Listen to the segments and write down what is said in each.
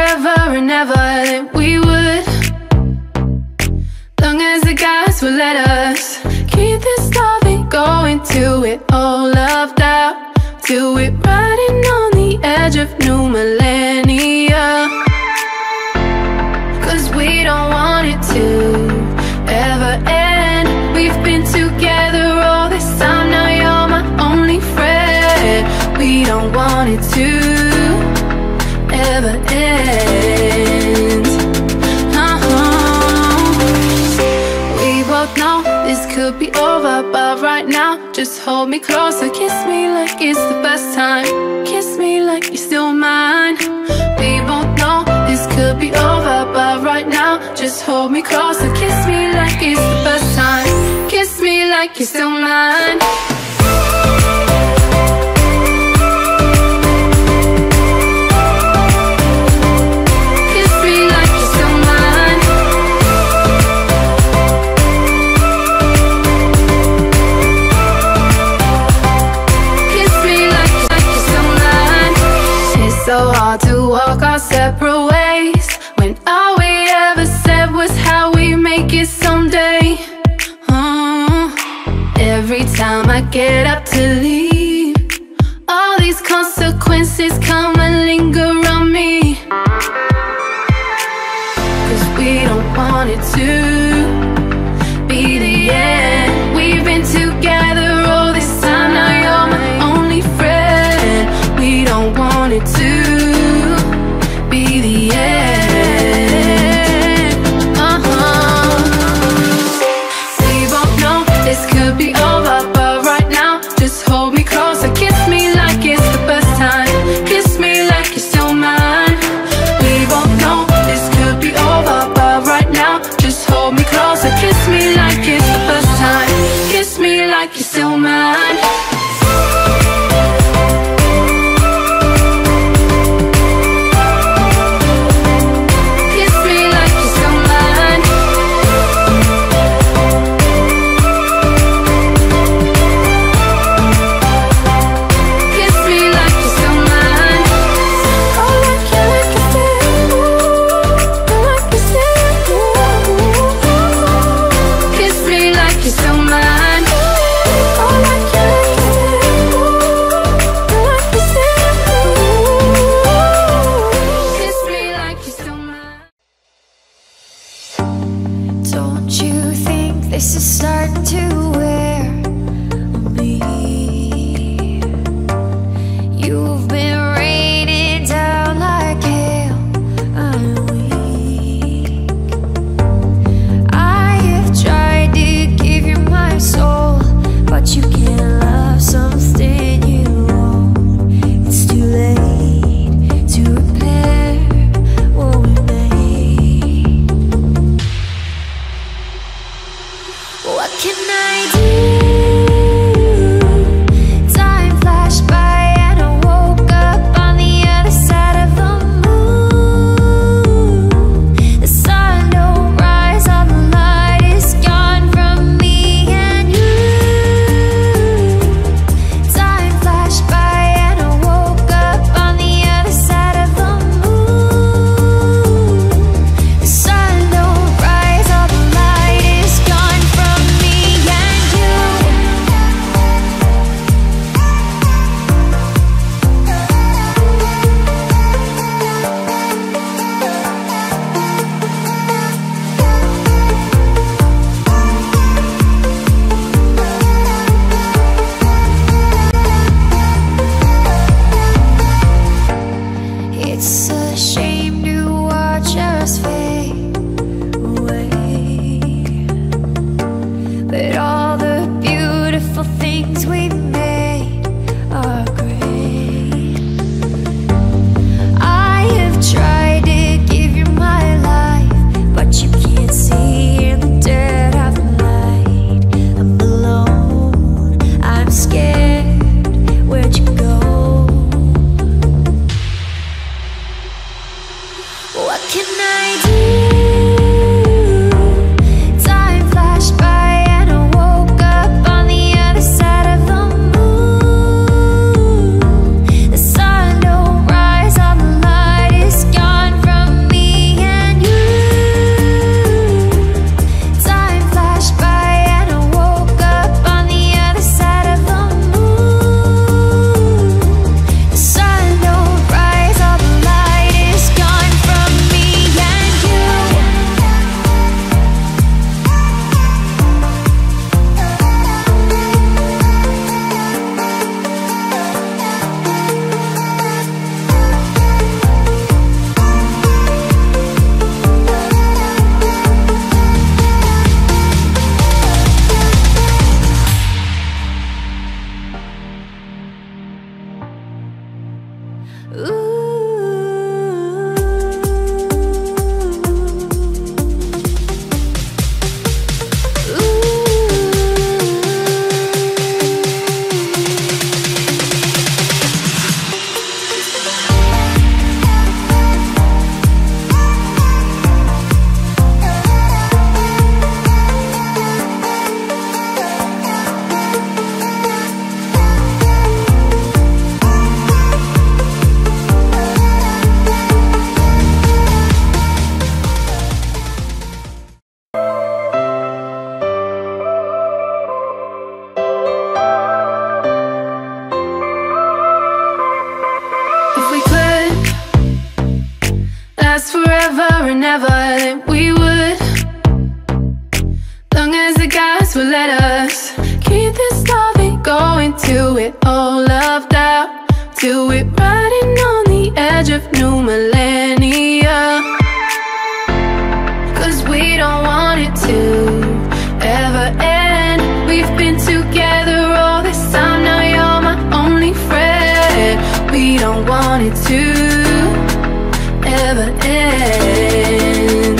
forever and ever that we would, long as the gods will let us keep this loving going till we're all loved out, till we're riding on the edge of new millennia. Cause we don't want it to ever end. We've been together all this time, now you're my only friend. We don't want it to ever end. We both know this could be over, but right now just hold me closer. Kiss me like it's the best time. Kiss me like you're still mine. We both know this could be over, but right now just hold me closer. Kiss me like it's the best time. Kiss me like you're still mine. So hard to walk our separate ways when all we ever said was how we make it someday. Every time I get up to leave, all these consequences come and linger on me. Cause we don't want it to be the end. We've been together all this time, now you're my only friend. We don't want it to be the end. We both know this could be over, but right now just hold me closer. Kiss me like it's the best time. Kiss me like you're still mine. We both know this could be over, but right now just hold me closer. Kiss me like it's the best time. Kiss me like you're still mine. This is starting to wear on me. You've been raining down like hail. I'm weak. I have tried to give you my soul, but you can't love something you own. It's too late to repair what we made. What can I do? to it all loved out, to it riding on the edge of new millennia. Cause we don't want it to ever end. We've been together all this time, now you're my only friend. We don't want it to ever end.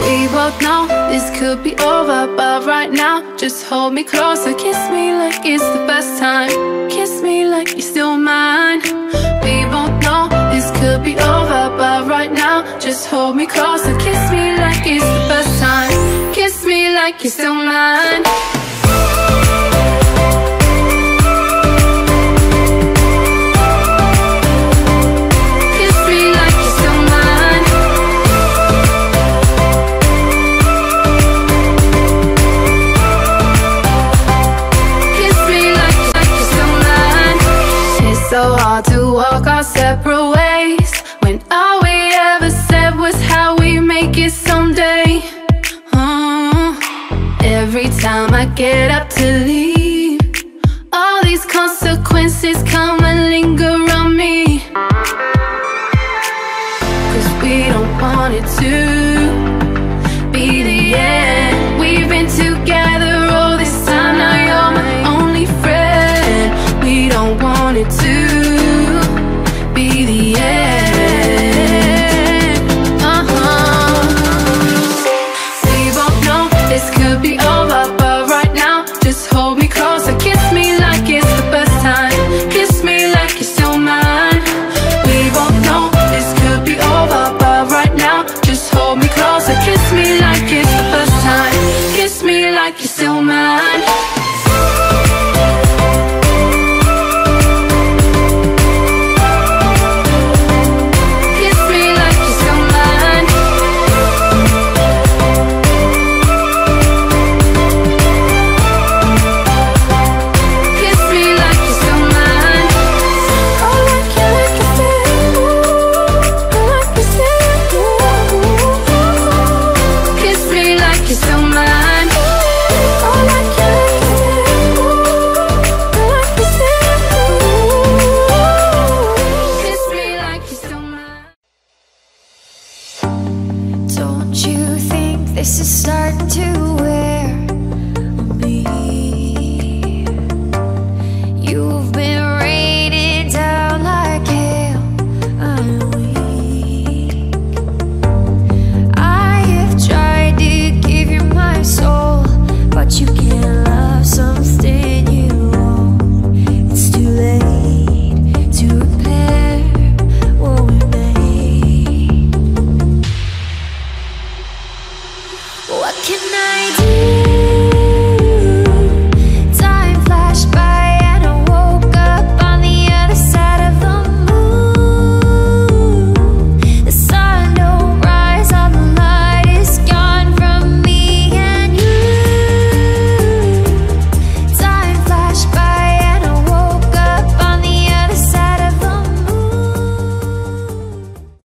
We both know this could be over, but right now just hold me closer. Kiss me like it's the best time. Kiss me like you're still mine. We both know this could be over, but right now just hold me closer. Kiss me like it's the best time. Kiss me like you're still mine. So hard to walk our separate ways when all we ever said was how we make it someday. Every time I get up to leave, all these consequences come and linger on me. Cause we don't want it to be the end. We've been together all this time, now you're my only friend. We don't want it to be the end. We both know this could be over, but right now just hold me closer. Kiss me like it's the best time. Kiss me like you're still mine. We both know this could be over, but right now just hold me closer. Kiss me like it's the best time. Kiss me like you're still mine. Don't you think this is starting to